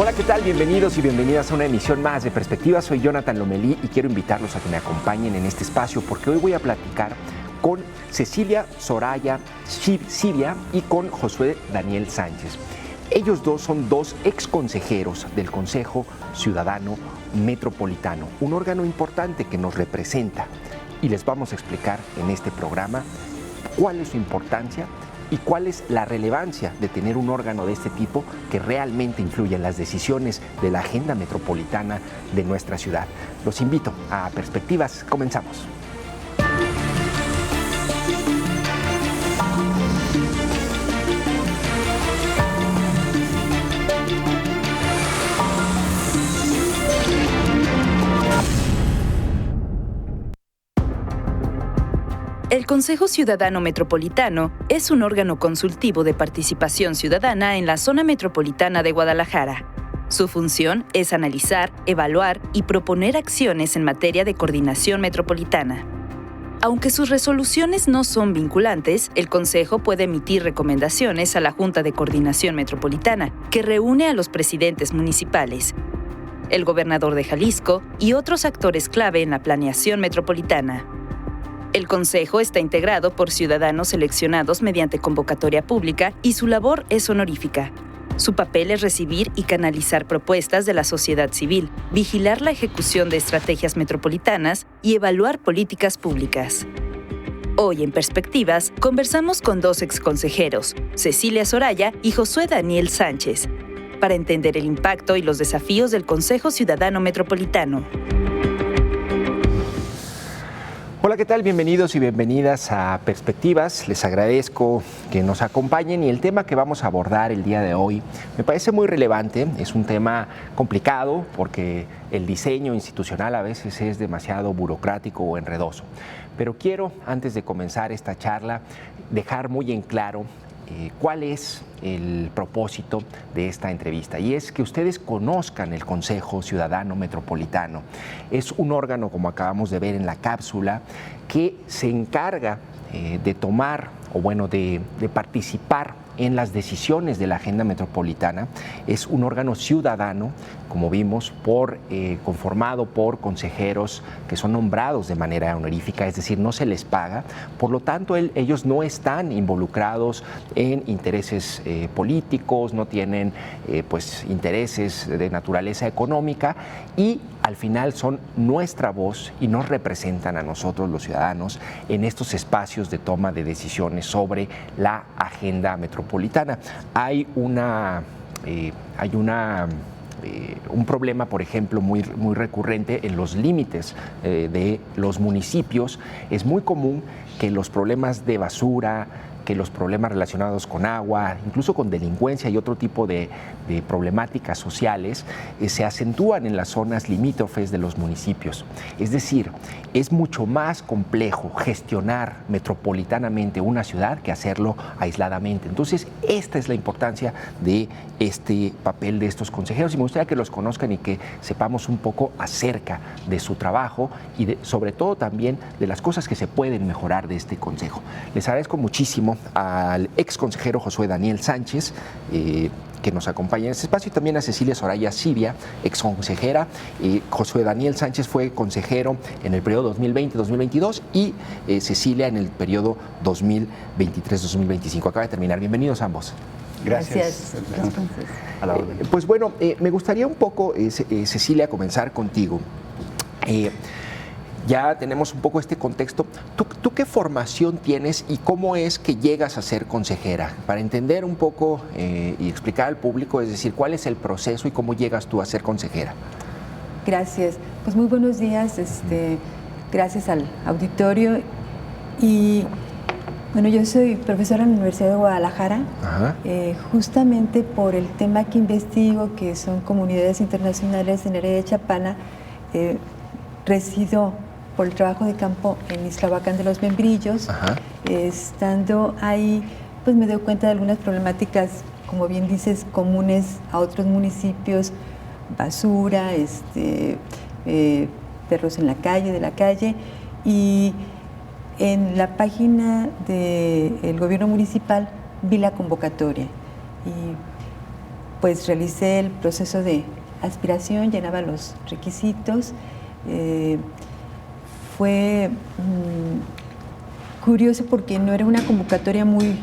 Hola, ¿qué tal? Bienvenidos y bienvenidas a una emisión más de Perspectiva. Soy Jonathan Lomelí y quiero invitarlos a que me acompañen en este espacio porque hoy voy a platicar con Cecilia Soraya Sibia y con Josué Daniel Sánchez. Ellos dos son dos ex consejeros del Consejo Ciudadano Metropolitano, un órgano importante que nos representa, y les vamos a explicar en este programa cuál es su importancia y cuál es la relevancia de tener un órgano de este tipo que realmente influye en las decisiones de la agenda metropolitana de nuestra ciudad. Los invito a Perspectivas. Comenzamos. El Consejo Ciudadano Metropolitano es un órgano consultivo de participación ciudadana en la zona metropolitana de Guadalajara. Su función es analizar, evaluar y proponer acciones en materia de coordinación metropolitana. Aunque sus resoluciones no son vinculantes, el Consejo puede emitir recomendaciones a la Junta de Coordinación Metropolitana, que reúne a los presidentes municipales, el gobernador de Jalisco y otros actores clave en la planeación metropolitana. El Consejo está integrado por ciudadanos seleccionados mediante convocatoria pública y su labor es honorífica. Su papel es recibir y canalizar propuestas de la sociedad civil, vigilar la ejecución de estrategias metropolitanas y evaluar políticas públicas. Hoy en Perspectivas conversamos con dos exconsejeros, Cecilia Soraya y Josué Daniel Sánchez, para entender el impacto y los desafíos del Consejo Ciudadano Metropolitano. Hola, ¿qué tal? Bienvenidos y bienvenidas a Perspectivas. Les agradezco que nos acompañen y el tema que vamos a abordar el día de hoy me parece muy relevante. Es un tema complicado porque el diseño institucional a veces es demasiado burocrático o enredoso. Pero quiero, antes de comenzar esta charla, dejar muy en claro cuál es el propósito de esta entrevista, y es que ustedes conozcan el Consejo Ciudadano Metropolitano. Es un órgano, como acabamos de ver en la cápsula, que se encarga de tomar, o bueno, de participar en las decisiones de la agenda metropolitana. Es un órgano ciudadano, como vimos, conformado por consejeros que son nombrados de manera honorífica, es decir, no se les paga. Por lo tanto, ellos no están involucrados en intereses políticos, no tienen intereses de naturaleza económica, y al final son nuestra voz y nos representan a nosotros los ciudadanos en estos espacios de toma de decisiones sobre la agenda metropolitana. Hay un problema, por ejemplo, muy recurrente en los límites de los municipios. Es muy común que los problemas de basura, que los problemas relacionados con agua, incluso con delincuencia y otro tipo de problemáticas sociales, se acentúan en las zonas limítrofes de los municipios. Es decir, es mucho más complejo gestionar metropolitanamente una ciudad que hacerlo aisladamente. Entonces, esta es la importancia de este papel de estos consejeros, y me gustaría que los conozcan y que sepamos un poco acerca de su trabajo y sobre todo también de las cosas que se pueden mejorar de este consejo. Les agradezco muchísimo al ex consejero Josué Daniel Sánchez, que nos acompaña en este espacio, y también a Cecilia Soraya Sibia, ex consejera. Josué Daniel Sánchez fue consejero en el periodo 2020-2022 y Cecilia en el periodo 2023-2025. Acaba de terminar. Bienvenidos ambos. Gracias. A la orden. Pues bueno, me gustaría un poco, Cecilia, comenzar contigo. Ya tenemos un poco este contexto. ¿Tú qué formación tienes y cómo es que llegas a ser consejera? Para entender un poco y explicar al público, es decir, cuál es el proceso y cómo llegas tú a ser consejera. Gracias. Pues muy buenos días. Gracias al auditorio. Y bueno, yo soy profesora en la Universidad de Guadalajara, justamente por el tema que investigo, que son comunidades internacionales en el área de Chapala. Resido por el trabajo de campo en Ixtlahuacán de los Membrillos. Estando ahí, pues me doy cuenta de algunas problemáticas, como bien dices, comunes a otros municipios: basura, perros en la calle, de la calle. Y en la página del gobierno municipal vi la convocatoria y pues realicé el proceso de aspiración, llenaba los requisitos. Fue curioso porque no era una convocatoria muy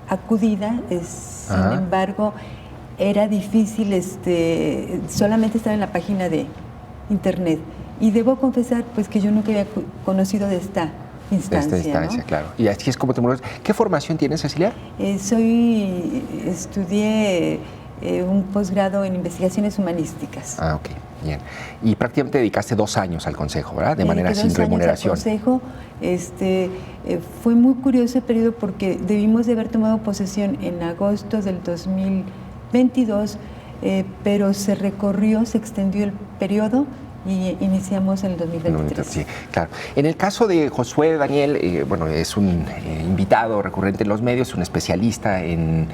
acudida, sin embargo era difícil, solamente estaba en la página de internet, y debo confesar pues que yo nunca había conocido de esta instancia, ¿no? Claro. Y así es como te mueves. ¿Qué formación tienes, Cecilia? Estudié un posgrado en investigaciones humanísticas. Ah, ok, bien. Y prácticamente dedicaste 2 años al Consejo, ¿verdad? De manera sin remuneración. Al Consejo, fue muy curioso el periodo porque debimos de haber tomado posesión en agosto del 2022, pero se extendió el periodo y iniciamos en el 2023. Sí, claro. En el caso de Josué Daniel, bueno, es un invitado recurrente en los medios, un especialista en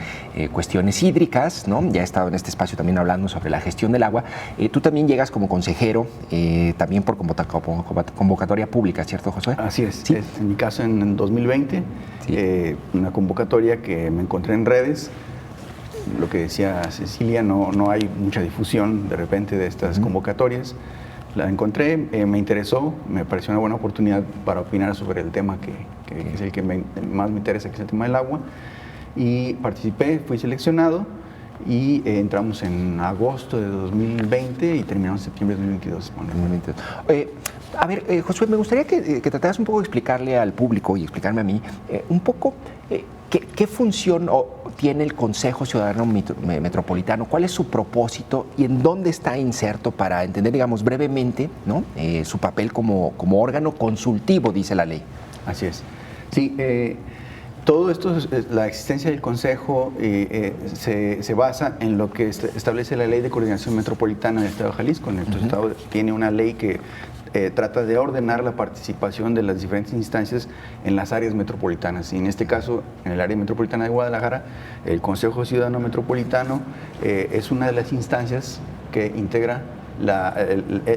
cuestiones hídricas, ¿no? Ya ha estado en este espacio también hablando sobre la gestión del agua. Tú también llegas como consejero, también por convocatoria pública, ¿cierto, Josué? Así es. ¿Sí? En mi caso, en 2020, sí. Una convocatoria que me encontré en redes. Lo que decía Cecilia, no hay mucha difusión de repente de estas convocatorias. La encontré, me interesó, me pareció una buena oportunidad para opinar sobre el tema que es el que más me interesa, que es el tema del agua. Y participé, fui seleccionado y entramos en agosto de 2020 y terminamos en septiembre de 2022. A ver, Josué, me gustaría que trataras un poco de explicarle al público y explicarme a mí un poco qué función tiene el Consejo Ciudadano Metropolitano, cuál es su propósito y en dónde está inserto para entender, digamos, brevemente, ¿no? Su papel como órgano consultivo, dice la ley. Así es. Sí, todo esto, la existencia del Consejo se basa en lo que establece la Ley de Coordinación Metropolitana del Estado de Jalisco. Nuestro Estado tiene una ley que trata de ordenar la participación de las diferentes instancias en las áreas metropolitanas. Y en este caso, en el área metropolitana de Guadalajara, el Consejo Ciudadano Metropolitano es una de las instancias que integra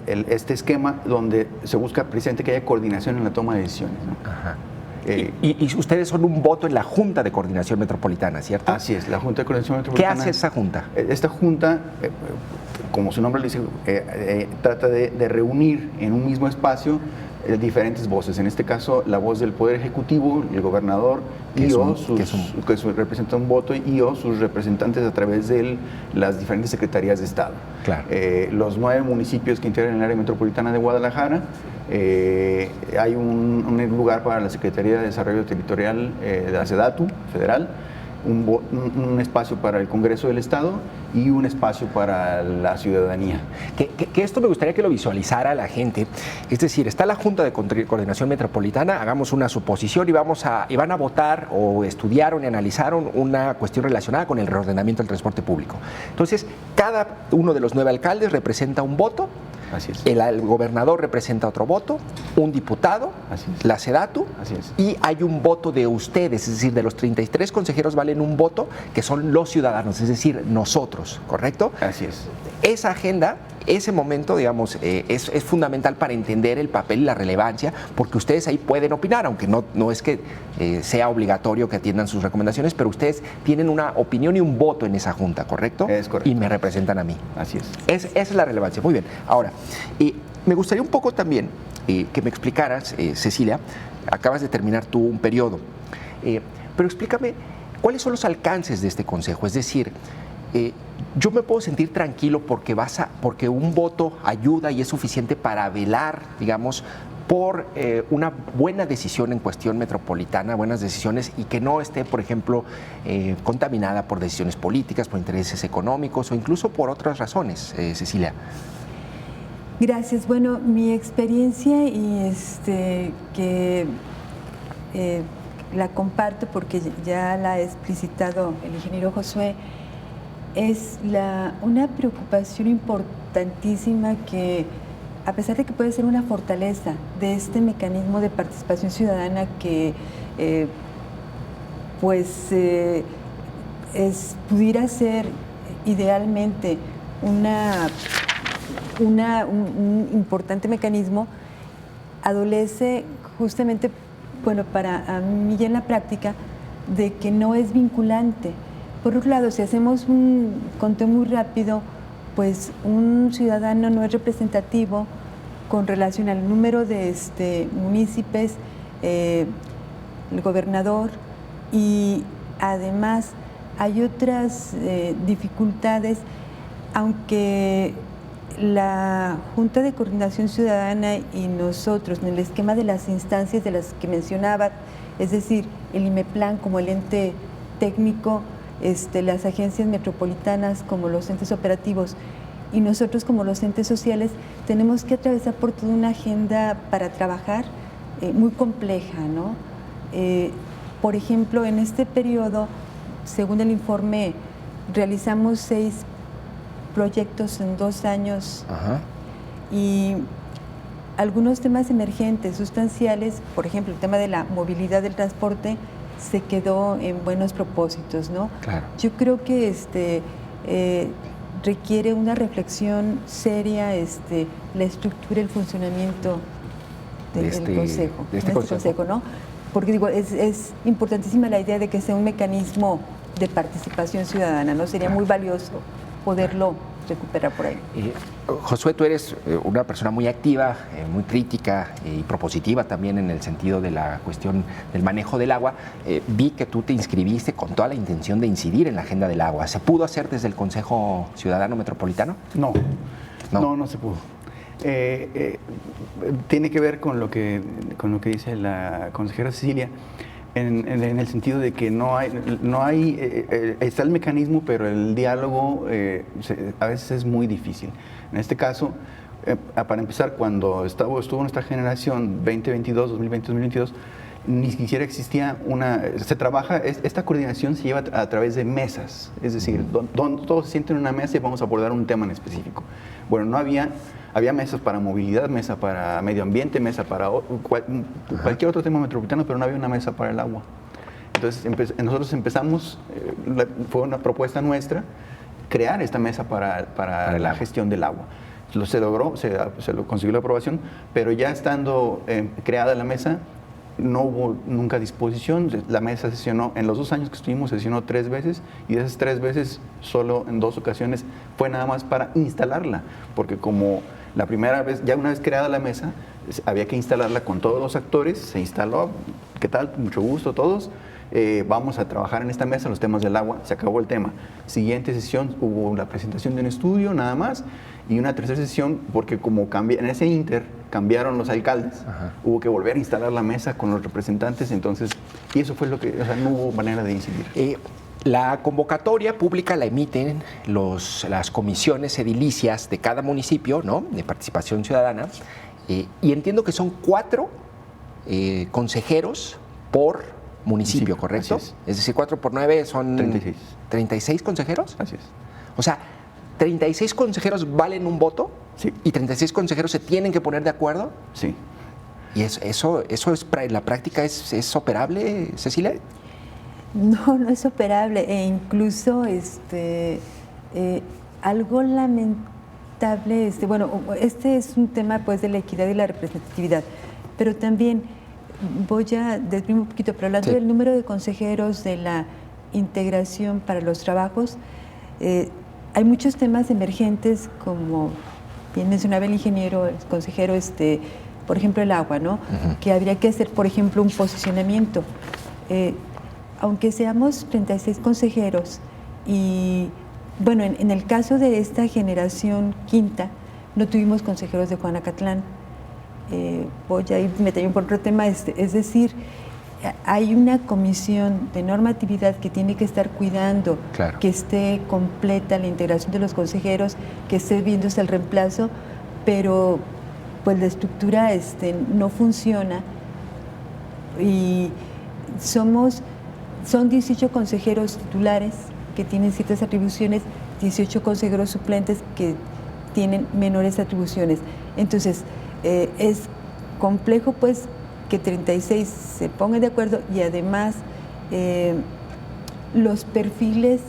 este esquema donde se busca precisamente que haya coordinación en la toma de decisiones, ¿no? Ajá. Y ustedes son un voto en la Junta de Coordinación Metropolitana, ¿cierto? Así es, la Junta de Coordinación Metropolitana. ¿Qué hace esa Junta? Esta Junta, como su nombre lo dice, trata de reunir en un mismo espacio diferentes voces. En este caso, la voz del Poder Ejecutivo, el gobernador, que representa un voto, y sus representantes a través de las diferentes secretarías de Estado. Claro. Los 9 municipios que integran el área metropolitana de Guadalajara, hay un lugar para la Secretaría de Desarrollo Territorial de la SEDATU federal, un espacio para el Congreso del Estado y un espacio para la ciudadanía. Que esto me gustaría que lo visualizara la gente. Es decir, está la Junta de Coordinación Metropolitana, hagamos una suposición y van a votar o estudiaron y analizaron una cuestión relacionada con el reordenamiento del transporte público. Entonces, cada uno de los 9 alcaldes representa un voto. Así es. El gobernador representa otro voto, un diputado, la SEDATU, y hay un voto de ustedes, es decir, de los 33 consejeros valen un voto, que son los ciudadanos, es decir, nosotros, ¿correcto? Así es. Esa agenda, ese momento, digamos, es fundamental para entender el papel y la relevancia, porque ustedes ahí pueden opinar, aunque no es que sea obligatorio que atiendan sus recomendaciones, pero ustedes tienen una opinión y un voto en esa junta, ¿correcto? Es correcto. Y me representan a mí. Así es. Esa es la relevancia. Muy bien. Ahora, me gustaría un poco también que me explicaras, Cecilia, acabas de terminar tú un periodo, pero explícame cuáles son los alcances de este consejo, es decir, yo me puedo sentir tranquilo porque un voto ayuda y es suficiente para velar, digamos, por una buena decisión en cuestión metropolitana, buenas decisiones, y que no esté, por ejemplo, contaminada por decisiones políticas, por intereses económicos o incluso por otras razones, Cecilia. Gracias. Bueno, mi experiencia y que la comparto porque ya la ha explicitado el ingeniero Josué, es una preocupación importantísima que, a pesar de que puede ser una fortaleza de este mecanismo de participación ciudadana que pudiera ser idealmente un importante mecanismo, adolece justamente, bueno, para mí en la práctica, de que no es vinculante. Por otro lado, si hacemos un conteo muy rápido, pues un ciudadano no es representativo con relación al número de municipios, el gobernador, y además hay otras dificultades, aunque la Junta de Coordinación Ciudadana y nosotros, en el esquema de las instancias de las que mencionaba, es decir, el IMEPLAN como el ente técnico, las agencias metropolitanas como los entes operativos y nosotros como los entes sociales, tenemos que atravesar por toda una agenda para trabajar muy compleja, ¿no? Por ejemplo, en este periodo, según el informe, realizamos 6 proyectos en 2 años. Ajá. Y algunos temas emergentes, sustanciales, por ejemplo, el tema de la movilidad del transporte, se quedó en buenos propósitos, ¿no? Claro. Yo creo que requiere una reflexión seria la estructura y el funcionamiento del Consejo. De este consejo, ¿no? Porque digo, es importantísima la idea de que sea un mecanismo de participación ciudadana, ¿no? Sería muy valioso poderlo recuperar por ahí. Josué, tú eres una persona muy activa, muy crítica y propositiva también en el sentido de la cuestión del manejo del agua. Vi que tú te inscribiste con toda la intención de incidir en la agenda del agua. ¿Se pudo hacer desde el Consejo Ciudadano Metropolitano? No se pudo. Tiene que ver con lo que dice la consejera Cecilia, en el sentido de que no hay está el mecanismo, pero el diálogo a veces es muy difícil. En este caso, para empezar, cuando estuvo nuestra generación 2022, 2020, 2022, ni siquiera existía se trabaja, esta coordinación se lleva a través de mesas, es decir, donde todos se sienten en una mesa y vamos a abordar un tema en específico. Bueno, no había mesas para movilidad, mesa para medio ambiente, mesa para cualquier otro tema metropolitano, pero no había una mesa para el agua. Entonces nosotros empezamos, fue una propuesta nuestra, crear esta mesa para la gestión del agua. Se logró, se lo consiguió la aprobación, pero ya estando creada la mesa, no hubo nunca disposición. La mesa sesionó, en los 2 años que estuvimos, sesionó 3 veces, y de esas 3 veces, solo en 2 ocasiones fue nada más para instalarla, porque como la primera vez, ya una vez creada la mesa, había que instalarla con todos los actores, se instaló, ¿qué tal? Mucho gusto todos. Vamos a trabajar en esta mesa los temas del agua, se acabó el tema. Siguiente sesión hubo la presentación de un estudio nada más, y una tercera sesión, porque como en ese inter cambiaron los alcaldes, hubo que volver a instalar la mesa con los representantes, entonces, y eso fue lo que, no hubo manera de incidir. La convocatoria pública la emiten las comisiones edilicias de cada municipio, ¿no?, de participación ciudadana, y entiendo que son 4 consejeros por municipio, ¿correcto? Es decir, 4 por 9 son 36. ¿36 consejeros? Así es. O sea, ¿36 consejeros valen un voto? Sí. ¿Y 36 consejeros se tienen que poner de acuerdo? Sí. ¿Y eso es, en la práctica es operable, Cecilia? No es operable, e incluso algo lamentable, este es un tema pues de la equidad y la representatividad, pero también voy a desviarme un poquito, pero hablando del número de consejeros, de la integración para los trabajos, hay muchos temas emergentes, como bien mencionaba el ingeniero, el consejero, por ejemplo, el agua, ¿no? Que habría que hacer, por ejemplo, un posicionamiento. Aunque seamos 36 consejeros y, bueno, en el caso de esta generación quinta, no tuvimos consejeros de Juanacatlán. Voy a irme también por otro tema, es decir, hay una comisión de normatividad que tiene que estar cuidando que esté completa la integración de los consejeros, que esté viéndose el reemplazo, pero pues la estructura no funciona y son 18 consejeros titulares que tienen ciertas atribuciones, 18 consejeros suplentes que tienen menores atribuciones. Entonces, es complejo pues que 36 se pongan de acuerdo y además los perfiles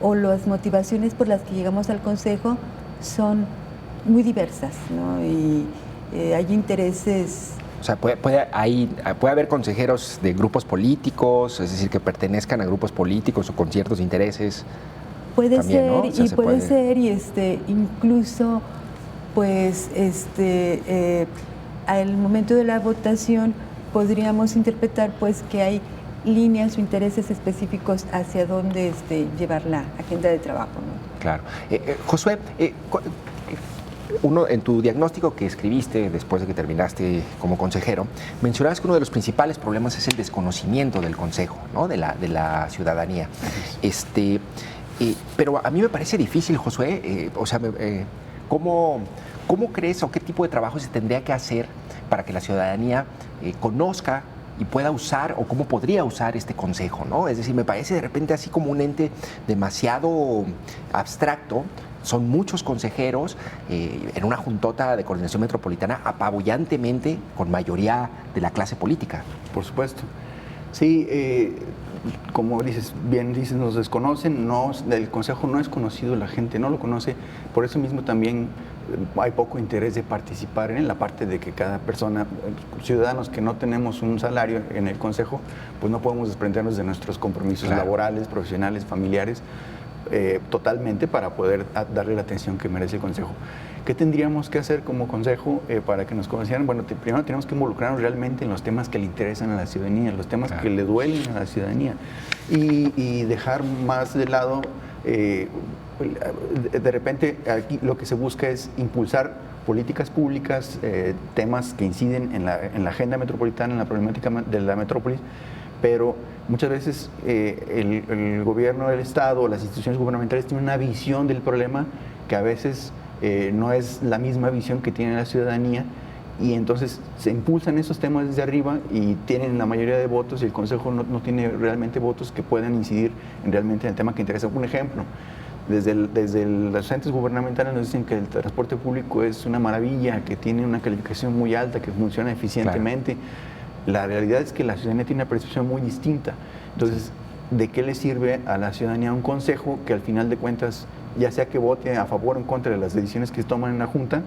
o las motivaciones por las que llegamos al Consejo son muy diversas, ¿no? Y hay intereses O sea, puede haber consejeros de grupos políticos, es decir, que pertenezcan a grupos políticos o con ciertos intereses. Puede también, ser, ¿no? O sea, y puede ser, y incluso, pues, al momento de la votación podríamos interpretar, pues, que hay líneas o intereses específicos hacia dónde llevar la agenda de trabajo, ¿no? Claro. Josué, en tu diagnóstico que escribiste después de que terminaste como consejero, mencionabas que uno de los principales problemas es el desconocimiento del consejo, ¿no? de la ciudadanía. Pero a mí me parece difícil, Josué, ¿cómo crees o qué tipo de trabajo se tendría que hacer para que la ciudadanía conozca y pueda usar o cómo podría usar este consejo, ¿no? Es decir, me parece de repente así como un ente demasiado abstracto. Son muchos consejeros en una juntota de coordinación metropolitana apabullantemente con mayoría de la clase política. Por supuesto. Sí, como bien dices, nos desconocen, el consejo no es conocido, la gente no lo conoce, por eso mismo también hay poco interés de participar en la parte de que cada persona, ciudadanos que no tenemos un salario en el consejo, pues no podemos desprendernos de nuestros compromisos laborales, profesionales, familiares, totalmente para poder darle la atención que merece el consejo. ¿Qué tendríamos que hacer como consejo para que nos conocieran? Bueno, primero tenemos que involucrarnos realmente en los temas que le interesan a la ciudadanía, los temas que le duelen a la ciudadanía y dejar más de lado, de repente aquí lo que se busca es impulsar políticas públicas, temas que inciden en la agenda metropolitana, en la problemática de la metrópolis, pero muchas veces el gobierno del Estado o las instituciones gubernamentales tienen una visión del problema que a veces no es la misma visión que tiene la ciudadanía, y entonces se impulsan esos temas desde arriba y tienen la mayoría de votos y el Consejo no tiene realmente votos que puedan incidir realmente en el tema que interesa. Un ejemplo, desde los entes gubernamentales nos dicen que el transporte público es una maravilla, que tiene una calificación muy alta, que funciona eficientemente. Claro. La realidad es que la ciudadanía tiene una percepción muy distinta. Entonces, ¿de qué le sirve a la ciudadanía un consejo que al final de cuentas, ya sea que vote a favor o en contra de las decisiones que se toman en la Junta,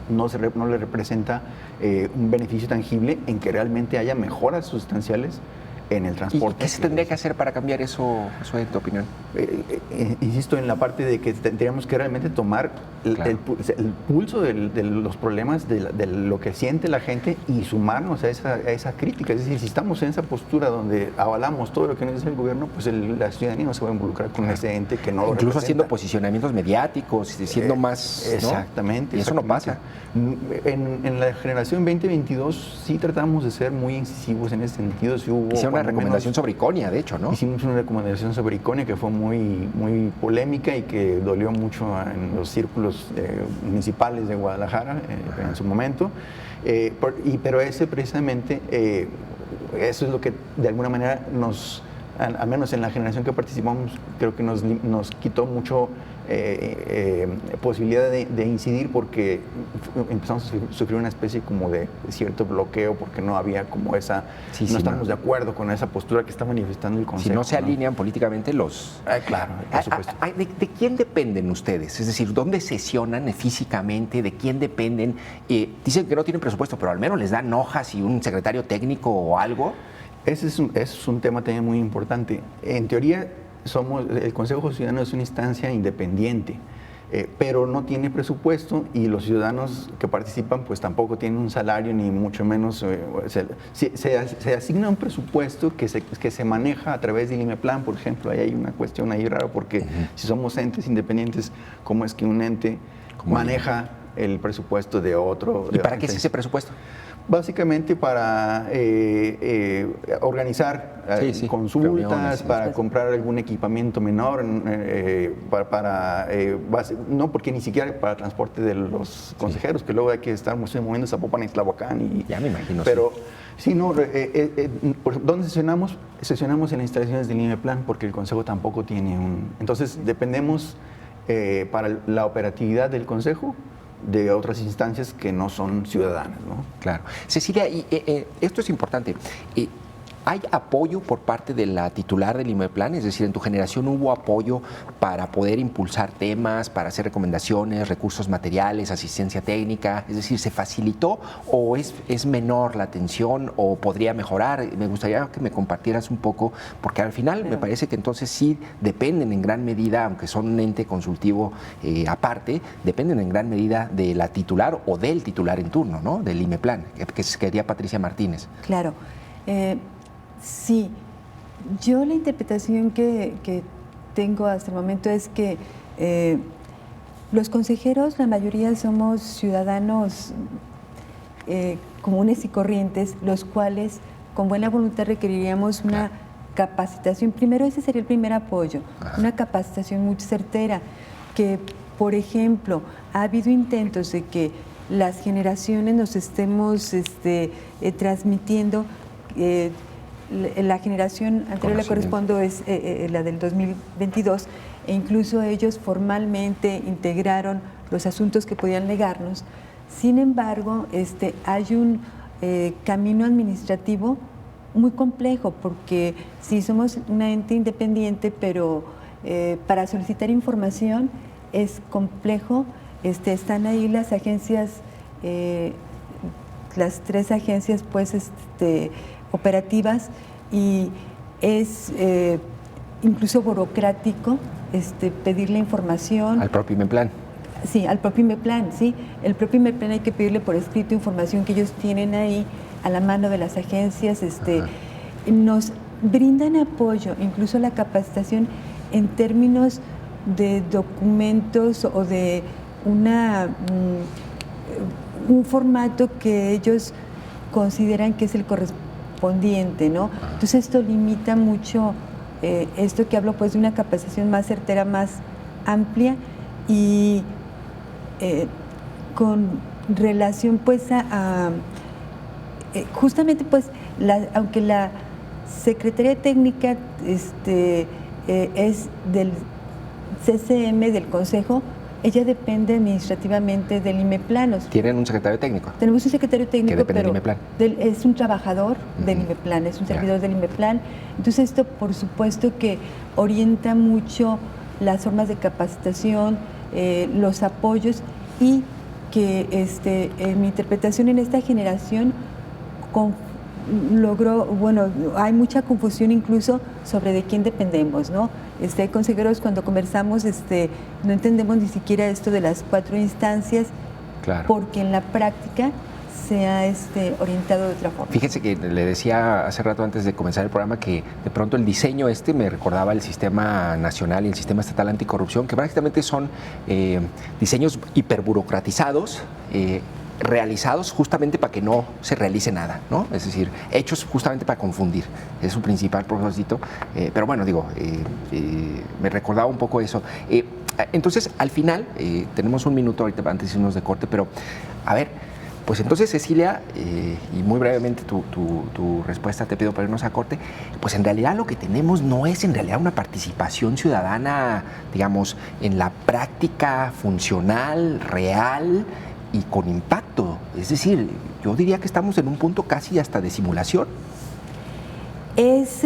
no le representa un beneficio tangible en que realmente haya mejoras sustanciales en el transporte? ¿Y qué se tendría que hacer para cambiar eso, en tu opinión? Insisto en la parte de que tendríamos que realmente tomar el pulso de los problemas, de lo que siente la gente y sumarnos a esa crítica. Es decir, si estamos en esa postura donde avalamos todo lo que nos dice el gobierno, pues la ciudadanía no se va a involucrar con ese ente que no lo incluso representa. Haciendo posicionamientos mediáticos, siendo más... Exactamente. ¿no? Y eso no pasa. En la generación 2022 sí tratamos de ser muy incisivos en ese sentido. Sí hubo una recomendación sobre Iconia, de hecho, ¿no? Hicimos una recomendación sobre Iconia que fue muy polémica y que dolió mucho en los círculos municipales de Guadalajara en su momento. Pero ese precisamente, eso es lo que de alguna manera al menos en la generación que participamos, creo que nos quitó mucho posibilidad de incidir, porque empezamos a sufrir una especie como de cierto bloqueo porque no había como esa, no estamos de acuerdo con esa postura que está manifestando el Consejo. Si no se alinean políticamente los... claro, por supuesto. ¿De quién dependen ustedes? Es decir, ¿dónde sesionan físicamente? ¿De quién dependen? Dicen que no tienen presupuesto, pero al menos les dan hojas y un secretario técnico o algo. Ese es un tema también muy importante. En teoría, el Consejo Ciudadano es una instancia independiente, pero no tiene presupuesto y los ciudadanos que participan pues tampoco tienen un salario, ni mucho menos. Se asigna un presupuesto que se maneja a través del IMEPLAN, por ejemplo. Ahí hay una cuestión ahí rara, porque si somos entes independientes, ¿cómo es que un ente maneja el presupuesto de otro? ¿Y para qué es ese presupuesto? Básicamente para organizar consultas, para comprar algún equipamiento menor, no, porque ni siquiera para transporte de los consejeros, que luego hay que estar moviendo Zapopan y Tlahuacán. Ya me imagino. Pero sí, no, ¿dónde sesionamos? Sesionamos en las instalaciones del IMEPLAN, porque el Consejo tampoco tiene Entonces dependemos para la operatividad del Consejo de otras instancias que no son ciudadanas, ¿no? Claro. Cecilia, y esto es importante. ¿hay apoyo por parte de la titular del IMEPLAN? Es decir, ¿en tu generación hubo apoyo para poder impulsar temas, para hacer recomendaciones, recursos materiales, asistencia técnica? Es decir, ¿se facilitó o es menor la atención o podría mejorar? Me gustaría que me compartieras un poco, porque al final me parece que entonces sí dependen en gran medida, aunque son un ente consultivo aparte, dependen en gran medida de la titular o del titular en turno, ¿no? Del IMEPLAN, que sería Patricia Martínez. Claro. Sí, yo la interpretación que tengo hasta el momento es que los consejeros, la mayoría somos ciudadanos comunes y corrientes, los cuales con buena voluntad requeriríamos una capacitación. Primero, ese sería el primer apoyo, una capacitación muy certera, que, por ejemplo, ha habido intentos de que las generaciones nos estemos transmitiendo. La generación anterior le correspondo es la del 2022, e incluso ellos formalmente integraron los asuntos que podían legarnos. Sin embargo, hay un camino administrativo muy complejo, porque sí somos una ente independiente, pero para solicitar información es complejo. Están ahí las agencias, las 3 agencias pues operativas, y es incluso burocrático pedir la información. Al propio IMEPLAN. Sí, al propio IMEPLAN, sí. El propio IMEPLAN hay que pedirle por escrito información que ellos tienen ahí a la mano de las agencias. Nos brindan apoyo, incluso la capacitación en términos de documentos o de un formato que ellos consideran que es el correspondiente, ¿no? Entonces esto limita mucho esto que hablo pues de una capacitación más certera, más amplia, y con relación pues a justamente pues aunque la Secretaría Técnica es del CCM, del Consejo, ella depende administrativamente del IMEPLAN. ¿Tienen un secretario técnico? Tenemos un secretario técnico, que depende del IMEPLAN. Es un trabajador del IMEPLAN, es un servidor del IMEPLAN. Entonces esto, por supuesto, que orienta mucho las formas de capacitación, los apoyos, y que mi interpretación en esta generación logró, bueno, hay mucha confusión incluso sobre de quién dependemos, ¿no? Hay consejeros, cuando conversamos, no entendemos ni siquiera esto de las 4 instancias, claro, porque en la práctica se ha orientado de otra forma. Fíjense que le decía hace rato antes de comenzar el programa que de pronto el diseño me recordaba el Sistema Nacional y el Sistema Estatal Anticorrupción, que prácticamente son diseños hiperburocratizados, realizados justamente para que no se realice nada, ¿no? Es decir, hechos justamente para confundir. Es su principal propósito. Pero bueno, digo, me recordaba un poco eso. Entonces, al final, tenemos un minuto ahorita antes de irnos de corte, pero a ver, pues entonces, Cecilia, y muy brevemente tu respuesta te pido para irnos a corte, pues en realidad lo que tenemos no es en realidad una participación ciudadana, digamos, en la práctica funcional, real y con impacto. Es decir, yo diría que estamos en un punto casi hasta de simulación. Es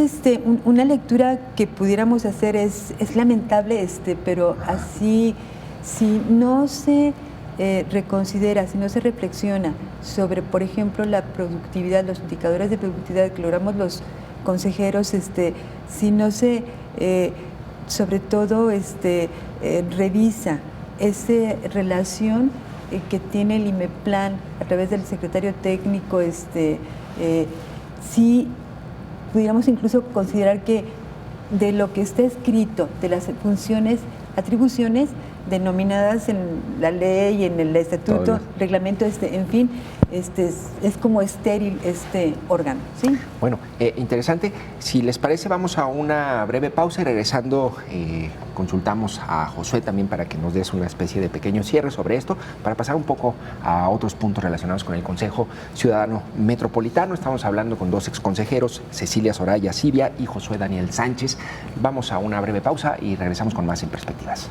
una lectura que pudiéramos hacer, es lamentable, pero así, si no se reconsidera, si no se reflexiona sobre, por ejemplo, la productividad, los indicadores de productividad que logramos los consejeros, si no se, sobre todo, revisa esa relación que tiene el IMEPLAN a través del secretario técnico, sí pudiéramos incluso considerar que de lo que está escrito, de las funciones, atribuciones denominadas en la ley, en el estatuto, reglamento, en fin, es como estéril este órgano, ¿sí? Bueno, interesante. Si les parece, vamos a una breve pausa y regresando consultamos a Josué también para que nos des una especie de pequeño cierre sobre esto, para pasar un poco a otros puntos relacionados con el Consejo Ciudadano Metropolitano. Estamos hablando con 2 exconsejeros, Cecilia Soraya Civia y Josué Daniel Sánchez. Vamos a una breve pausa y regresamos con más en Perspectivas.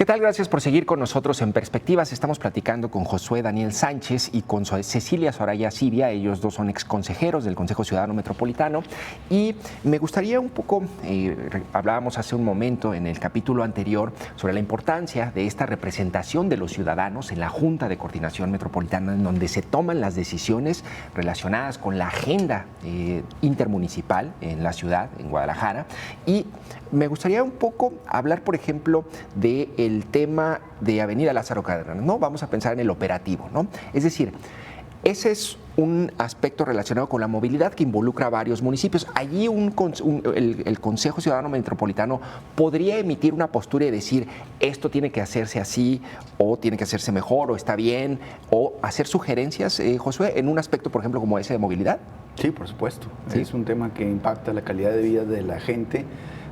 ¿Qué tal? Gracias por seguir con nosotros en Perspectivas. Estamos platicando con Josué Daniel Sánchez y con Cecilia Soraya Sibia. Ellos dos son exconsejeros del Consejo Ciudadano Metropolitano. Y me gustaría un poco, hablábamos hace un momento en el capítulo anterior sobre la importancia de esta representación de los ciudadanos en la Junta de Coordinación Metropolitana, en donde se toman las decisiones relacionadas con la agenda intermunicipal en la ciudad, en Guadalajara. Y me gustaría un poco hablar, por ejemplo, del tema de Avenida Lázaro Cárdenas, ¿no? Vamos a pensar en el operativo, ¿no? Es decir, ese es un aspecto relacionado con la movilidad que involucra a varios municipios. Allí el Consejo Ciudadano Metropolitano podría emitir una postura y decir esto tiene que hacerse así, o tiene que hacerse mejor, o está bien, o hacer sugerencias, Josué, en un aspecto, por ejemplo, como ese de movilidad. Sí, por supuesto. ¿Sí? Es un tema que impacta la calidad de vida de la gente.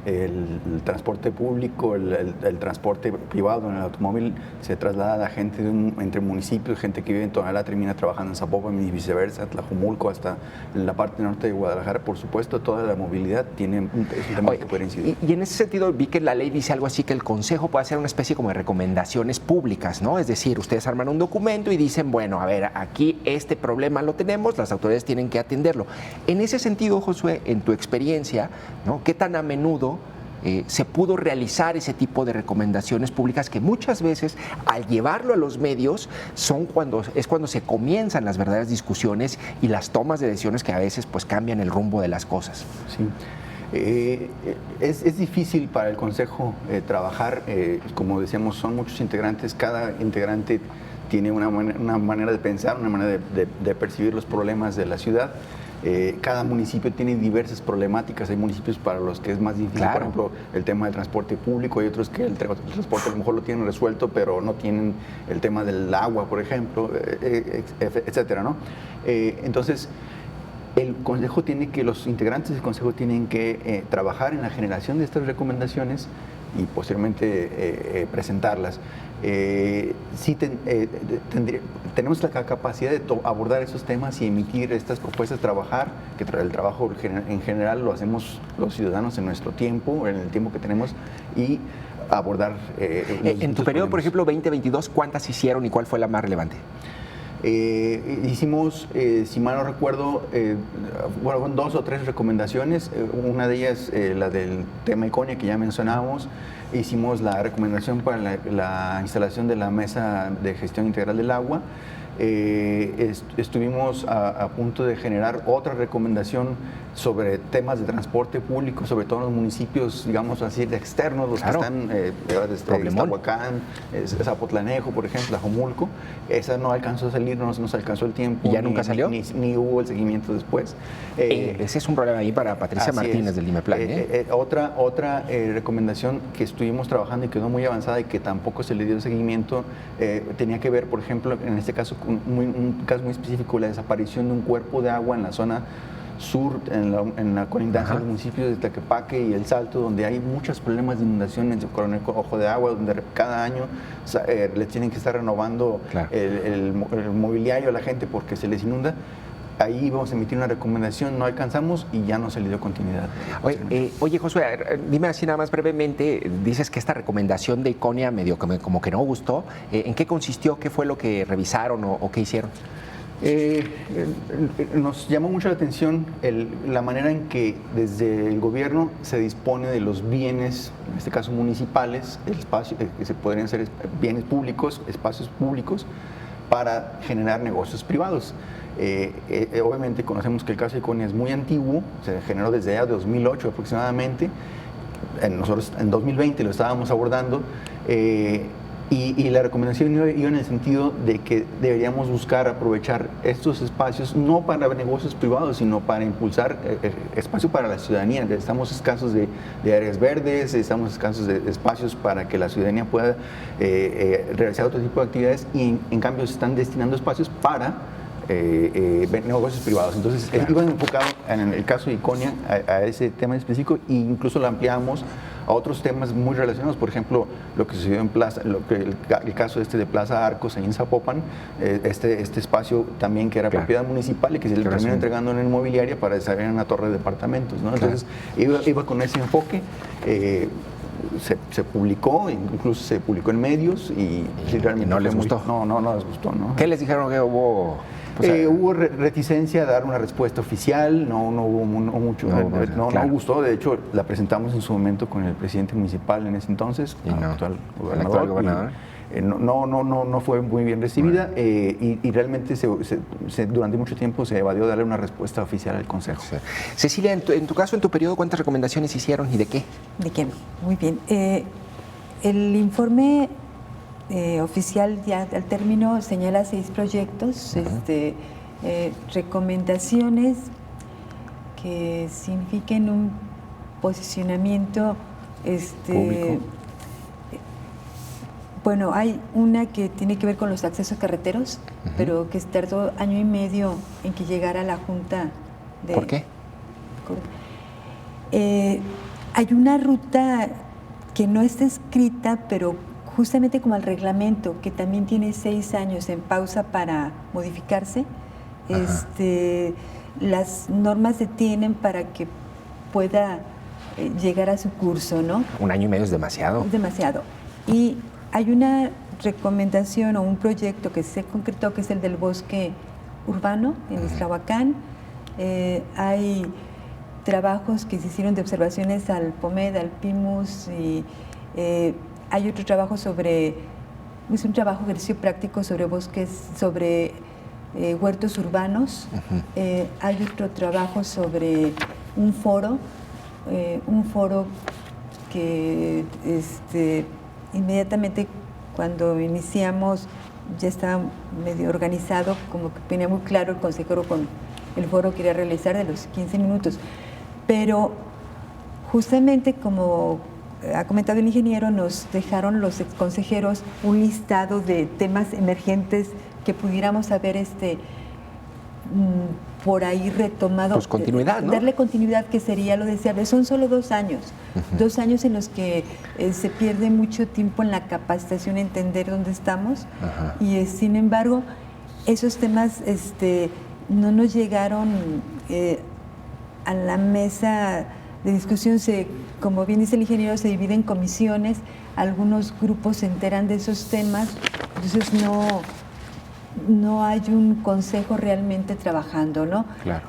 El transporte público, el transporte privado en el automóvil se traslada a la gente entre municipios, gente que vive en Tonalá termina trabajando en Zapopan y viceversa, Tlajumulco hasta la parte norte de Guadalajara. Por supuesto, toda la movilidad es un tema que puede incidir. Y en ese sentido vi que la ley dice algo así, que el Consejo puede hacer una especie como de recomendaciones públicas, ¿no? Es decir, ustedes arman un documento y dicen, bueno, a ver, aquí este problema lo tenemos, las autoridades tienen que atenderlo. En ese sentido, Josué, en tu experiencia, ¿no? ¿Qué tan a menudo se pudo realizar ese tipo de recomendaciones públicas que muchas veces al llevarlo a los medios es cuando se comienzan las verdaderas discusiones y las tomas de decisiones que a veces pues cambian el rumbo de las cosas? Sí. Es difícil para el Consejo trabajar, como decíamos, son muchos integrantes, cada integrante tiene una manera de pensar, una manera de percibir los problemas de la ciudad. Cada municipio tiene diversas problemáticas. Hay municipios para los que es más difícil, claro, por ejemplo, el tema del transporte público. Hay otros que el transporte a lo mejor lo tienen resuelto, pero no tienen el tema del agua, por ejemplo, etcétera, ¿no? Entonces, los integrantes del Consejo tienen que trabajar en la generación de estas recomendaciones y posteriormente presentarlas. Tenemos la capacidad de abordar esos temas y emitir estas propuestas, trabajar, que el trabajo en general lo hacemos los ciudadanos en nuestro tiempo, en el tiempo que tenemos, y abordar en tu periodo, por ejemplo, 2022, ¿cuántas hicieron y cuál fue la más relevante? Hicimos, si mal no recuerdo, bueno, 2 o 3 recomendaciones. Una de ellas, la del tema Iconia que ya mencionábamos. Hicimos la recomendación para la instalación de la mesa de gestión integral del agua. Estuvimos a punto de generar otra recomendación sobre temas de transporte público, sobre todo en los municipios, digamos así, externos, los claro, que están desde Iztahuacán, Zapotlanejo, por ejemplo, Tlajumulco. Esa no alcanzó a salir, no nos alcanzó el tiempo. ¿Y ya nunca salió? Ni hubo el seguimiento después. Ese es un problema ahí para Patricia Martínez del Dimeplan. Otra recomendación que estuvimos trabajando y quedó muy avanzada y que tampoco se le dio seguimiento, tenía que ver, por ejemplo, en este caso, un caso muy específico, la desaparición de un cuerpo de agua en la zona sur, en la colindancia del municipio de Tlaquepaque y El Salto, donde hay muchos problemas de inundación en el Coronel Ojo de Agua, donde cada año les tienen que estar renovando claro, el mobiliario a la gente porque se les inunda. Ahí vamos a emitir una recomendación, no alcanzamos y ya no se le dio continuidad. Oye, Josué, dime así nada más brevemente, dices que esta recomendación de Iconia medio como que no gustó. ¿En qué consistió? ¿Qué fue lo que revisaron o qué hicieron? Nos llamó mucho la atención la manera en que desde el gobierno se dispone de los bienes, en este caso municipales, el espacio, que se podrían ser bienes públicos, espacios públicos, para generar negocios privados. Obviamente conocemos que el caso de Iconia es muy antiguo, se generó desde ya 2008 aproximadamente, nosotros en 2020 lo estábamos abordando, y la recomendación iba en el sentido de que deberíamos buscar aprovechar estos espacios no para negocios privados, sino para impulsar espacio para la ciudadanía. Estamos escasos de áreas verdes, estamos escasos de espacios para que la ciudadanía pueda realizar otro tipo de actividades y en cambio se están destinando espacios para negocios privados. Entonces, claro, iban enfocados en el caso de Iconia a ese tema específico e incluso lo ampliamos a otros temas muy relacionados, por ejemplo, lo que sucedió en el caso de Plaza Arcos en Zapopan, este espacio también que era claro, propiedad municipal y que se le terminó entregando en la inmobiliaria para desarrollar una torre de departamentos, ¿no? Entonces, claro, iba con ese enfoque. se publicó, incluso se publicó en medios y realmente no les gustó. No les gustó, ¿no? ¿Qué les dijeron que hubo? Hubo reticencia a dar una respuesta oficial, no hubo mucho, no gustó. De hecho, la presentamos en su momento con el presidente municipal en ese entonces, el actual gobernador. No fue muy bien recibida y realmente durante mucho tiempo se evadió darle una respuesta oficial al Consejo. Sí. Cecilia, en tu caso, en tu periodo, ¿cuántas recomendaciones hicieron y de qué? ¿De qué? Muy bien. El informe oficial ya al término señala 6 proyectos, recomendaciones que signifiquen un posicionamiento público. Bueno, hay una que tiene que ver con los accesos carreteros, pero que tardó 1 año y medio en que llegara a la Junta de... ¿Por qué? Hay una ruta que no está escrita, pero justamente como el reglamento, que también tiene 6 años en pausa para modificarse, las normas se tienen para que pueda llegar a su curso, ¿no? 1 año y medio es demasiado. Es demasiado. Y hay una recomendación o un proyecto que se concretó, que es el del bosque urbano en Ixtlahuacán. Hay trabajos que se hicieron de observaciones al POMED, al PIMUS, y hay otro trabajo es un trabajo ejercicio práctico sobre bosques, sobre huertos urbanos. Hay otro trabajo sobre un foro que inmediatamente cuando iniciamos ya estaba medio organizado, como que tenía muy claro el consejero con el foro que quería realizar de los 15 minutos. Pero justamente como ha comentado el ingeniero, nos dejaron los exconsejeros un listado de temas emergentes que pudiéramos haber por ahí retomado. Pues continuidad, ¿no? Darle continuidad, que sería lo deseable. Son solo 2 años, 2 años en los que se pierde mucho tiempo en la capacitación, entender dónde estamos. Y sin embargo, esos temas no nos llegaron a la mesa de discusión. Como bien dice el ingeniero, se divide en comisiones, algunos grupos se enteran de esos temas, entonces no hay un consejo realmente trabajando, ¿no? Claro.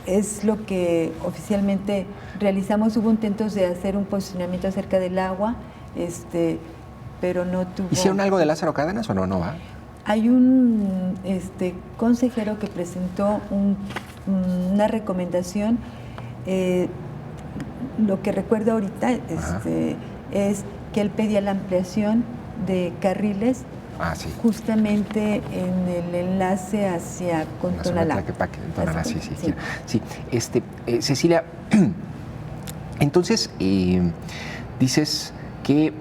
Es lo que oficialmente realizamos. Hubo intentos de hacer un posicionamiento acerca del agua, pero no tuvo... ¿Hicieron algo de Lázaro Cárdenas o no va? Hay un consejero que presentó una recomendación. Lo que recuerdo ahorita es que él pedía la ampliación de carriles justamente en el enlace hacia Contonalá. Sí. Cecilia, entonces dices que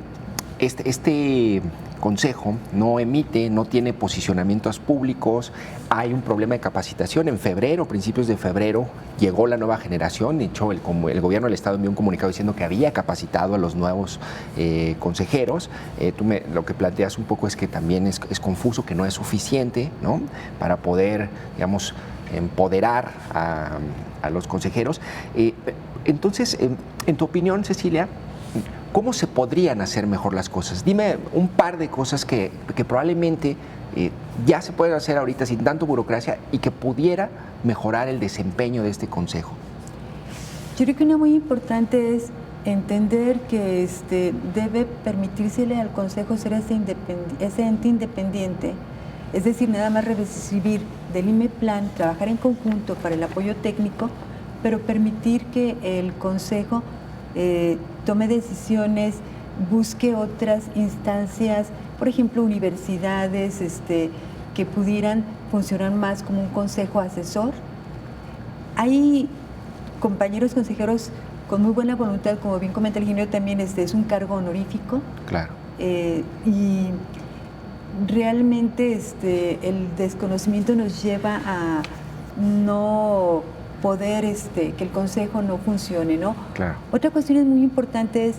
este consejo no emite, no tiene posicionamientos públicos, hay un problema de capacitación. En febrero, principios de febrero, llegó la nueva generación. De hecho, el gobierno del Estado envió un comunicado diciendo que había capacitado a los nuevos consejeros. Lo que planteas un poco es que también es confuso, que no es suficiente, ¿no?, para poder, digamos, empoderar a los consejeros. Entonces, en tu opinión, Cecilia, ¿cómo se podrían hacer mejor las cosas? Dime un par de cosas que probablemente ya se pueden hacer ahorita sin tanto burocracia y que pudiera mejorar el desempeño de este consejo. Yo creo que una muy importante es entender que debe permitírsele al consejo ser ese ente independiente, es decir, nada más recibir del IMEPLAN, trabajar en conjunto para el apoyo técnico, pero permitir que el consejo tome decisiones, busque otras instancias, por ejemplo, universidades que pudieran funcionar más como un consejo asesor. Hay compañeros consejeros con muy buena voluntad, como bien comenta el ingeniero también, es un cargo honorífico. Claro. Y realmente el desconocimiento nos lleva a no poder que el consejo no funcione, ¿no? Claro. Otra cuestión muy importante es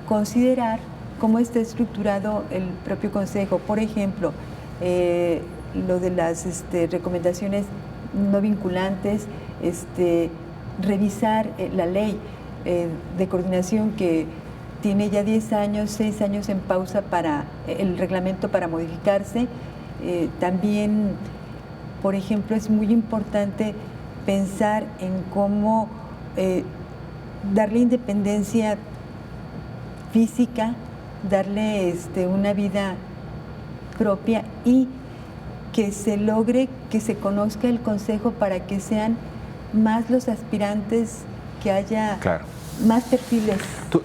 considerar cómo está estructurado el propio consejo. Por ejemplo, lo de las recomendaciones no vinculantes, revisar la ley de coordinación que tiene ya 10 años, 6 años en pausa para el reglamento para modificarse. También, por ejemplo, es muy importante pensar en cómo darle independencia física, darle una vida propia y que se logre que se conozca el consejo para que sean más los aspirantes, que haya más perfiles. ¿Tú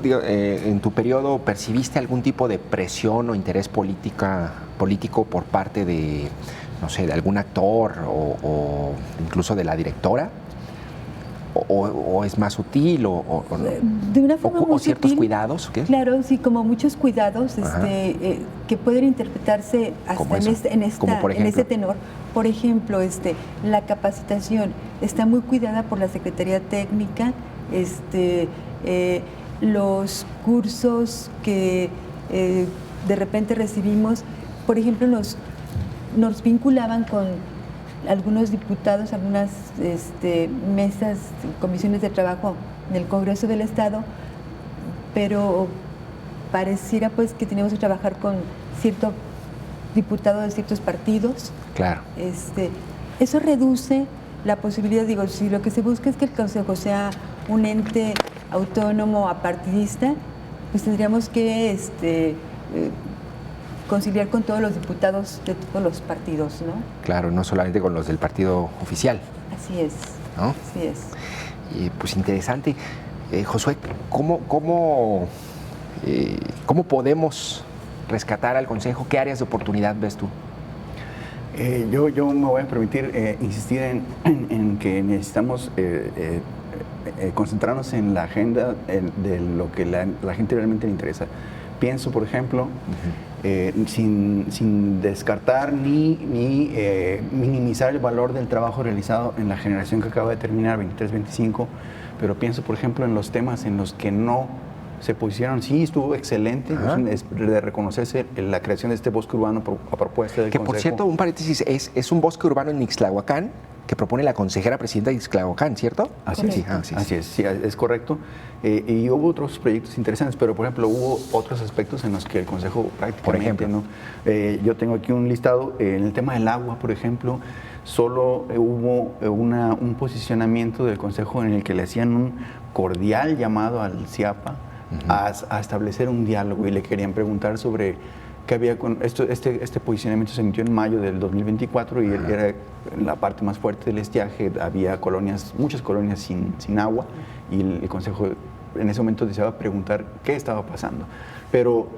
en tu periodo percibiste algún tipo de presión o interés político por parte de, no sé, de algún actor o incluso de la directora? ¿O es más sutil de una forma muy ciertos sutil, cuidados? ¿Qué? Claro, sí, como muchos cuidados que pueden interpretarse hasta en este tenor. Por ejemplo, la capacitación está muy cuidada por la Secretaría Técnica, los cursos que de repente recibimos, por ejemplo, nos vinculaban con algunos diputados, algunas mesas, comisiones de trabajo en el Congreso del Estado, pero pareciera pues que teníamos que trabajar con cierto diputado de ciertos partidos. Claro. Eso reduce la posibilidad, digo, si lo que se busca es que el Consejo sea un ente autónomo, apartidista, pues tendríamos que conciliar con todos los diputados de todos los partidos, ¿no? Claro, no solamente con los del partido oficial. Así es, ¿no? Así es. Y pues interesante. Josué, ¿cómo podemos rescatar al Consejo? ¿Qué áreas de oportunidad ves tú? Yo me voy a permitir insistir en que necesitamos concentrarnos en la agenda de lo que la gente realmente le interesa. Pienso, por ejemplo, sin descartar ni minimizar el valor del trabajo realizado en la generación que acaba de terminar, 23-25, pero pienso, por ejemplo, en los temas en los que no se posicionaron. Sí, estuvo excelente, es de reconocerse la creación de este bosque urbano a propuesta del Que, Consejo. por cierto, un paréntesis, es un bosque urbano en Ixtlahuacán que propone la consejera presidenta de Ixtlahuacán, ¿cierto? Así es, así es, sí, es correcto. Y hubo otros proyectos interesantes, pero por ejemplo hubo otros aspectos en los que el Consejo prácticamente, por ejemplo, ¿no? Yo tengo aquí un listado, en el tema del agua, por ejemplo, solo hubo un posicionamiento del Consejo en el que le hacían un cordial llamado al CIAPA a establecer un diálogo y le querían preguntar sobre qué había con esto. Este posicionamiento se emitió en mayo del 2024 y era en la parte más fuerte del estiaje, había muchas colonias sin agua y el Consejo en ese momento deseaba preguntar qué estaba pasando. Pero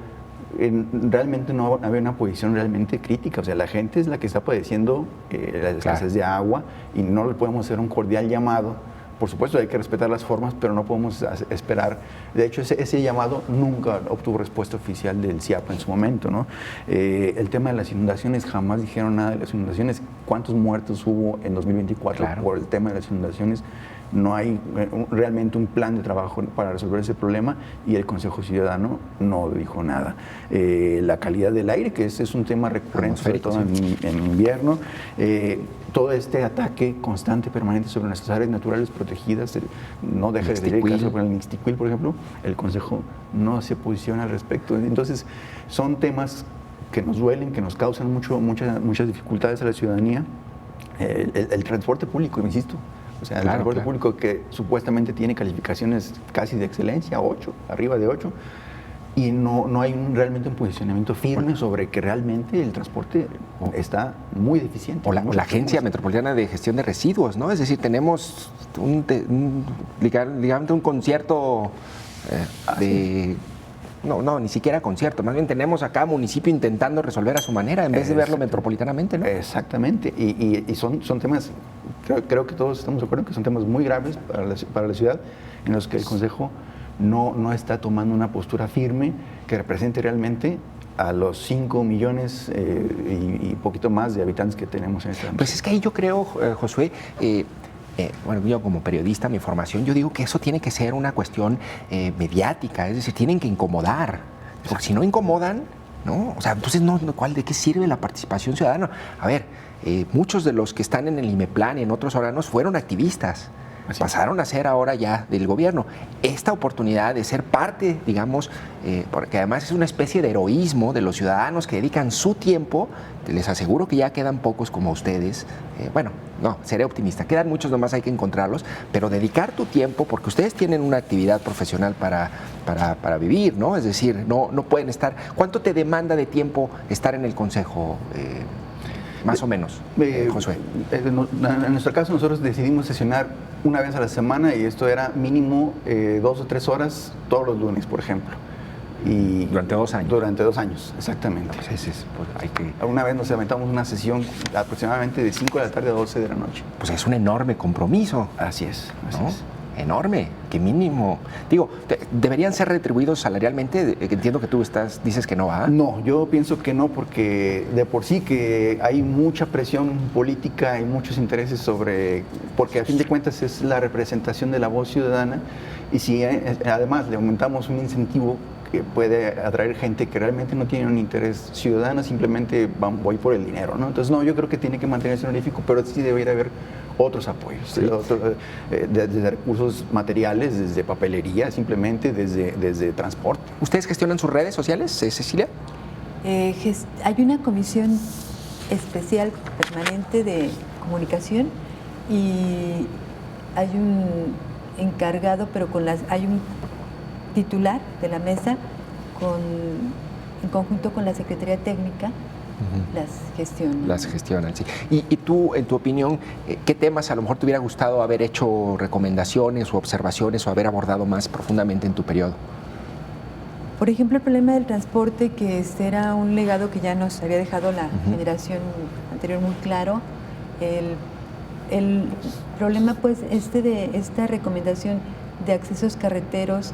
realmente no había una posición realmente crítica, o sea, la gente es la que está padeciendo la escasez de agua y no le podemos hacer un cordial llamado. Por supuesto hay que respetar las formas, pero no podemos esperar. De hecho, ese llamado nunca obtuvo respuesta oficial del CIAPA en su momento, ¿no? El tema de las inundaciones, jamás dijeron nada de las inundaciones. ¿Cuántos muertos hubo en 2024 por el tema de las inundaciones? No hay realmente un plan de trabajo para resolver ese problema y el Consejo Ciudadano no dijo nada. La calidad del aire, que es un tema recurrente, sobre todo en invierno. Todo este ataque constante, permanente sobre nuestras áreas naturales protegidas, no deja de ser el caso con el Mixtiquil, por ejemplo, el Consejo no se posiciona al respecto. Entonces, son temas que nos duelen, que nos causan muchas dificultades a la ciudadanía. El transporte público, insisto, o sea, el transporte público que supuestamente tiene calificaciones casi de excelencia, 8, arriba de 8, y no hay realmente un posicionamiento firme sobre que realmente el transporte está muy deficiente. O la Agencia Metropolitana de Gestión de Residuos, ¿no? Es decir, tenemos un concierto de... No, ni siquiera concierto. Más bien tenemos a cada municipio intentando resolver a su manera en vez de verlo metropolitanamente, ¿no? Exactamente. Y son temas, creo que todos estamos de acuerdo que son temas muy graves para la ciudad, en los que el Consejo no está tomando una postura firme que represente realmente a los 5 millones y poquito más de habitantes que tenemos en esta ciudad. Pues es que ahí yo creo, Josué, bueno, yo como periodista, mi formación, yo digo que eso tiene que ser una cuestión mediática, es decir, tienen que incomodar, porque si no incomodan, ¿no? O sea, entonces, ¿de qué sirve la participación ciudadana? A ver, muchos de los que están en el IMEPLAN y en otros órganos fueron activistas. pasaron a ser ahora ya del gobierno. Esta oportunidad de ser parte, digamos, porque además es una especie de heroísmo de los ciudadanos que dedican su tiempo, les aseguro que ya quedan pocos como ustedes, bueno, no, seré optimista, quedan muchos, nomás hay que encontrarlos, pero dedicar tu tiempo, porque ustedes tienen una actividad profesional para vivir, ¿no? Es decir, no pueden estar. ¿Cuánto te demanda de tiempo estar en el Consejo? Más o menos, Josué. En nuestro caso, nosotros decidimos sesionar una vez a la semana y esto era mínimo 2 o 3 horas todos los lunes, por ejemplo. Y durante 2 años. Durante 2 años, exactamente. Pues hay que... Una vez nos aventamos una sesión aproximadamente de 5 de la tarde a 12 de la noche. Pues es un enorme compromiso. Así es, ¿no? Enorme, que mínimo. Digo, ¿deberían ser retribuidos salarialmente? Entiendo que tú dices que no, ¿ah? No, yo pienso que no, porque de por sí que hay mucha presión política y muchos intereses porque a fin de cuentas es la representación de la voz ciudadana, y si además le aumentamos un incentivo que puede atraer gente que realmente no tiene un interés ciudadano, simplemente voy por el dinero, ¿no? Entonces, no, yo creo que tiene que mantenerse honorífico, pero sí debería haber otros apoyos, ¿sí? Desde recursos materiales, desde papelería, simplemente desde transporte. ¿Ustedes gestionan sus redes sociales, Cecilia? Hay una comisión especial permanente de comunicación y hay un encargado, pero hay un titular de la mesa en conjunto con la Secretaría Técnica. Las gestionan, sí. Y tú, en tu opinión, ¿qué temas a lo mejor te hubiera gustado haber hecho recomendaciones o observaciones o haber abordado más profundamente en tu periodo? Por ejemplo, el problema del transporte, que era un legado que ya nos había dejado la generación anterior muy claro. El problema, pues, de esta recomendación de accesos carreteros,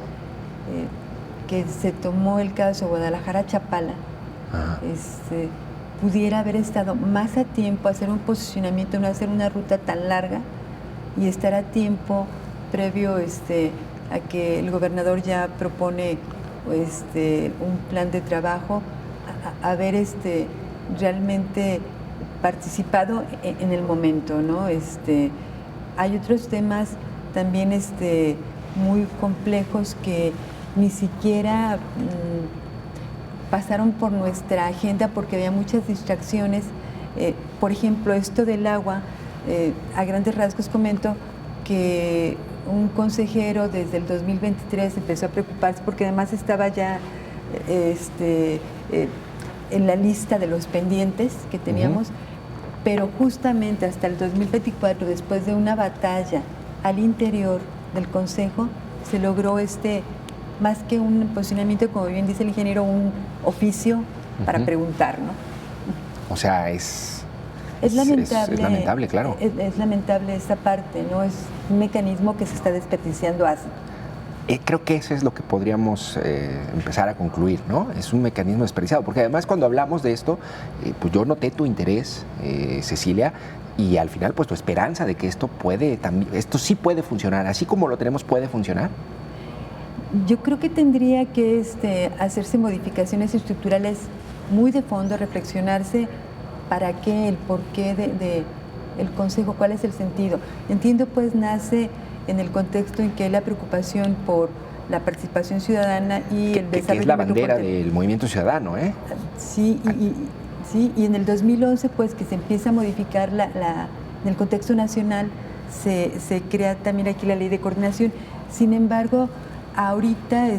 que se tomó el caso Guadalajara-Chapala, pudiera haber estado más a tiempo, hacer un posicionamiento, no hacer una ruta tan larga y estar a tiempo previo a que el gobernador ya propone un plan de trabajo, haber realmente participado en el momento, ¿no? Hay otros temas también muy complejos que ni siquiera pasaron por nuestra agenda porque había muchas distracciones. Por ejemplo, esto del agua, a grandes rasgos comento que un consejero desde el 2023 empezó a preocuparse porque además estaba ya en la lista de los pendientes que teníamos, pero justamente hasta el 2024, después de una batalla al interior del Consejo, se logró más que un posicionamiento, como bien dice el ingeniero, un oficio para preguntar, ¿no? O sea, es lamentable. Es lamentable, claro. Es lamentable esta parte, ¿no? Es un mecanismo que se está desperdiciando así. Creo que eso es lo que podríamos empezar a concluir, ¿no? Es un mecanismo desperdiciado, porque además cuando hablamos de esto, pues yo noté tu interés, Cecilia, y al final pues tu esperanza de que esto sí puede funcionar, así como lo tenemos, puede funcionar. Yo creo que tendría que hacerse modificaciones estructurales muy de fondo, reflexionarse para qué, el porqué del Consejo, cuál es el sentido. Entiendo, pues, nace en el contexto en que hay la preocupación por la participación ciudadana y el desarrollo. Que es la bandera del movimiento ciudadano, ¿eh? Sí, y en el 2011, pues, que se empieza a modificar en el contexto nacional, se crea también aquí la ley de coordinación. Sin embargo, ahorita,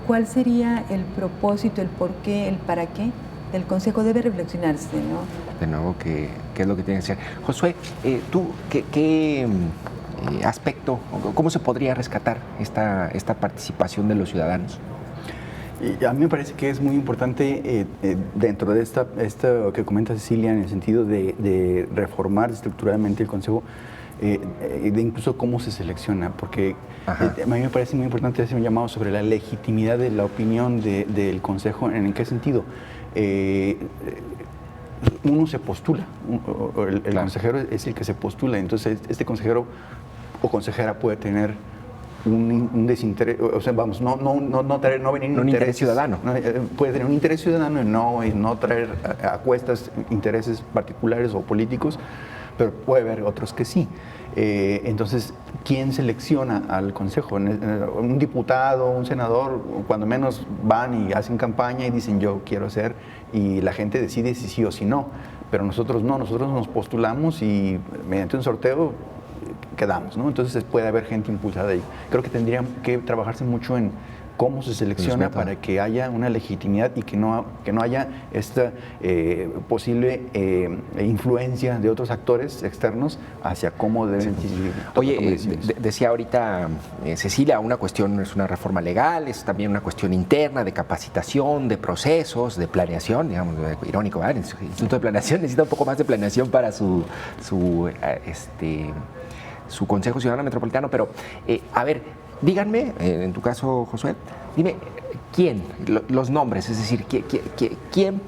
¿cuál sería el propósito, el por qué, el para qué del Consejo? Debe reflexionarse, ¿no? De nuevo, ¿qué es lo que tiene que ser? Josué, ¿tú qué aspecto, cómo se podría rescatar esta participación de los ciudadanos? Y a mí me parece que es muy importante dentro de esta que comenta Cecilia, en el sentido de reformar estructuralmente el Consejo, de incluso cómo se selecciona, porque a mí me parece muy importante hacer un llamado sobre la legitimidad de la opinión del Consejo. ¿En qué sentido? Uno se postula, el consejero es el que se postula, entonces este consejero o consejera puede tener un desinterés, o sea, vamos, no venir un interés ciudadano. Puede tener un interés ciudadano y no traer a cuestas intereses particulares o políticos, pero puede haber otros que sí. Entonces, ¿quién selecciona al consejo? Un diputado, un senador, cuando menos van y hacen campaña y dicen yo quiero ser, y la gente decide si sí o si no, pero nosotros no, nosotros nos postulamos y mediante un sorteo quedamos, ¿no? Entonces puede haber gente impulsada ahí. Creo que tendría que trabajarse mucho en cómo se selecciona para que haya una legitimidad y que no haya esta posible influencia de otros actores externos hacia cómo deben decidir. Oye, decía ahorita Cecilia, una cuestión es una reforma legal, es también una cuestión interna de capacitación, de procesos, de planeación, digamos, irónico, ¿verdad? El Instituto de Planeación necesita un poco más de planeación para su Consejo Ciudadano Metropolitano, pero a ver, díganme, en tu caso, Josué, dime, ¿quién? Los nombres, es decir, ¿quién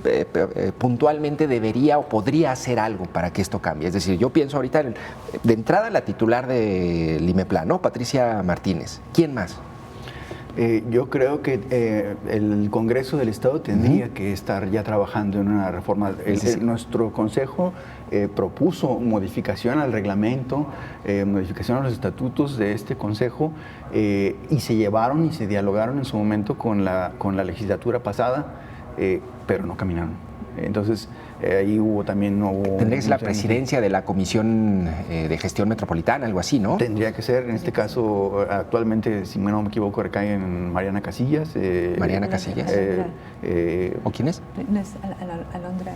puntualmente debería o podría hacer algo para que esto cambie? Es decir, yo pienso ahorita, de entrada, la titular del IMEPLAN, ¿no? Patricia Martínez. ¿Quién más? Yo creo que el Congreso del Estado tendría que estar ya trabajando en una reforma. Nuestro Consejo propuso modificación al reglamento, modificación a los estatutos de este Consejo y se llevaron y se dialogaron en su momento con la legislatura pasada, pero no caminaron. Entonces, ahí Tendría que ser la presidencia de la Comisión de Gestión Metropolitana, algo así, ¿no? Tendría que ser, en este caso, actualmente, si no me equivoco, recae en Mariana Casillas. Mariana Casillas. ¿O quién es? No es Alondra.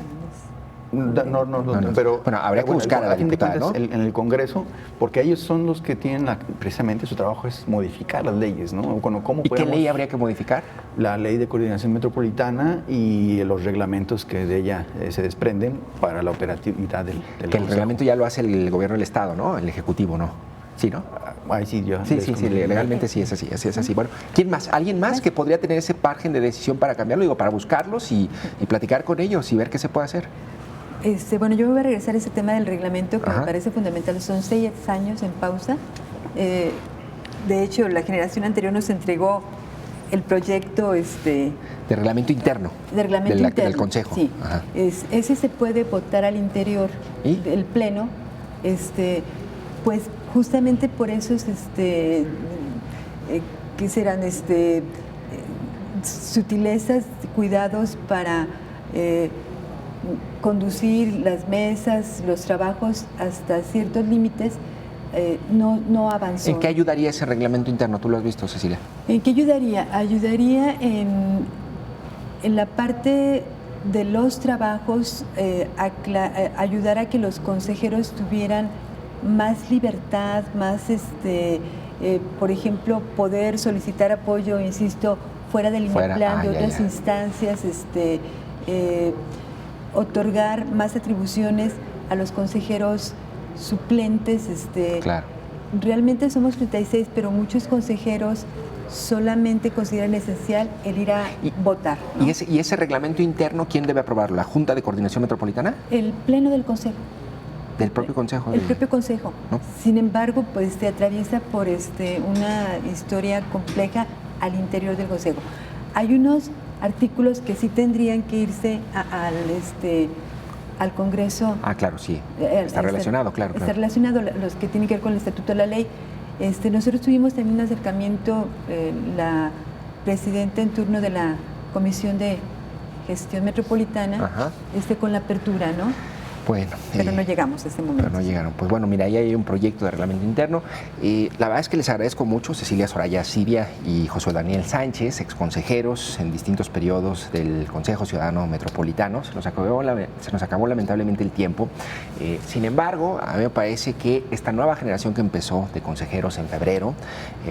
No, pero bueno, habría que buscar a la diputada, ¿no? En el Congreso, porque ellos son los que tienen precisamente su trabajo es modificar las leyes, ¿no? ¿Y qué ley habría que modificar? La Ley de Coordinación Metropolitana y los reglamentos que de ella se desprenden para la operatividad del Que el reglamento ya lo hace el gobierno del Estado, ¿no? El Ejecutivo, ¿no? Sí, ¿no? Ahí sí, yo. Sí, legalmente sí es así. Bueno, ¿quién más? ¿Alguien más que podría tener ese margen de decisión para cambiarlo? Digo, para buscarlos y platicar con ellos y ver qué se puede hacer. Bueno, yo me voy a regresar a ese tema del reglamento que me parece fundamental. Son 6 años en pausa. De hecho, la generación anterior nos entregó el proyecto de reglamento interno. De reglamento interno. Del Consejo. Sí. Ese se puede votar al interior del Pleno. Pues justamente por eso es ¿qué serán? Sutilezas, cuidados para conducir las mesas, los trabajos hasta ciertos límites, no avanzó. ¿En qué ayudaría ese reglamento interno? ¿Tú lo has visto, Cecilia? ¿En qué ayudaría? Ayudaría en la parte de los trabajos, ayudar a que los consejeros tuvieran más libertad, más, por ejemplo, poder solicitar apoyo, insisto, fuera del IMEPLAN, de otras instancias, otorgar más atribuciones a los consejeros suplentes. Claro. Realmente somos 36, pero muchos consejeros solamente consideran esencial el ir a votar, ¿no? ¿Y ese reglamento interno quién debe aprobarlo? ¿La Junta de Coordinación Metropolitana? El Pleno del Consejo. ¿Del propio Consejo? El propio Consejo. ¿No? Sin embargo, pues se atraviesa por una historia compleja al interior del Consejo. Hay unos artículos que sí tendrían que irse al Congreso. Claro, sí. Está relacionado, claro. Está relacionado, los que tienen que ver con el Estatuto de la Ley. Nosotros tuvimos también un acercamiento, la presidenta en turno de la Comisión de Gestión Metropolitana, con la apertura, ¿no? Bueno, pero no llegamos a ese momento. Pero no llegaron. Pues bueno, mira, ahí hay un proyecto de reglamento interno. La verdad es que les agradezco mucho, Cecilia Soraya Sibia y Josué Daniel Sánchez, exconsejeros en distintos periodos del Consejo Ciudadano Metropolitano. Se nos acabó lamentablemente el tiempo. Sin embargo, a mí me parece que esta nueva generación que empezó de consejeros en febrero,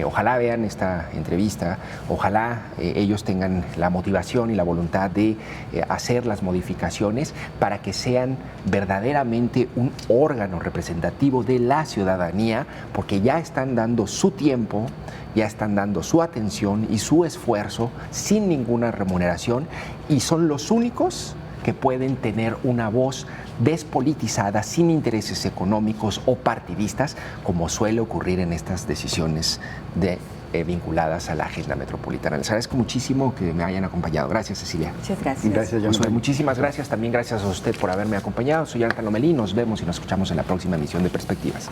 ojalá vean esta entrevista, ojalá ellos tengan la motivación y la voluntad de hacer las modificaciones para que sean verdaderamente un órgano representativo de la ciudadanía, porque ya están dando su tiempo, ya están dando su atención y su esfuerzo sin ninguna remuneración y son los únicos que pueden tener una voz despolitizada, sin intereses económicos o partidistas, como suele ocurrir en estas decisiones de vinculadas a la agenda metropolitana. Les agradezco muchísimo que me hayan acompañado. Gracias, Cecilia. Muchas gracias. Gracias, Josué, muchísimas gracias. También gracias a usted por haberme acompañado. Soy Alca Lomelí. Nos vemos y nos escuchamos en la próxima emisión de Perspectivas.